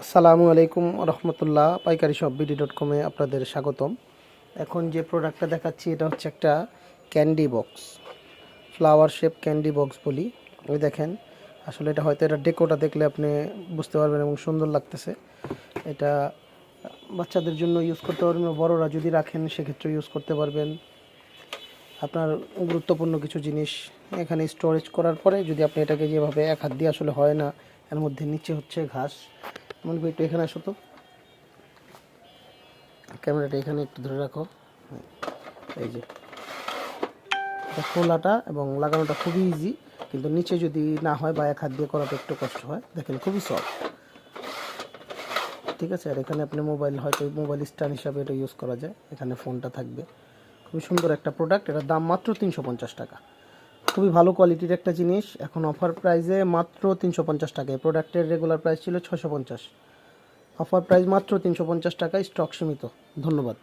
আসসালামু আলাইকুম রহমতুল্লাহ। পাইকারি শপ বিডি.কমে আপনাদের স্বাগতম। এখন যে প্রোডাক্টটা দেখাচ্ছি এটা হচ্ছে একটা candy box, flower shape candy box বলি। ওই দেখেন, আসলে এটা হয়তো এটা ডেকোটা দেখলে আপনি বুঝতে পারবেন এবং সুন্দর লাগতেছে। এটা বাচ্চাদের জন্য ইউজ করতে পারবেন, বড়রা যদি রাখেন সেক্ষেত্রে ইউজ করতে পারবেন। আপনার গুরুত্বপূর্ণ কিছু জিনিস এখানে স্টোরেজ করার পরে যদি আপনি এটাকে যেভাবে এক হাত দিয়ে আসলে হয় না, এর মধ্যে নিচে হচ্ছে ঘাস। মনে করি একটু এখানে আসো তো, ক্যামেরাটা এখানে একটু ধরে রাখো। এই যে এটা খোলাটা এবং লাগানোটা খুবই ইজি, কিন্তু নিচে যদি না হয় বা এক হাত দিয়ে করাটা একটু কষ্ট হয়। দেখেন খুবই সফট, ঠিক আছে। আর এখানে আপনি মোবাইল, হয়তো মোবাইল স্ট্যান্ড হিসাবে এটা ইউজ করা যায়। এখানে ফোনটা থাকবে। খুবই সুন্দর একটা প্রোডাক্ট। এটার দাম মাত্র 350 টাকা। খুবই ভালো কোয়ালিটির একটা জিনিস। এখন অফার প্রাইসে মাত্র 350 টাকা। এই প্রোডাক্টের রেগুলার প্রাইস ছিল 650, অফার প্রাইস মাত্র 350 টাকায়, স্টক সীমিত। ধন্যবাদ।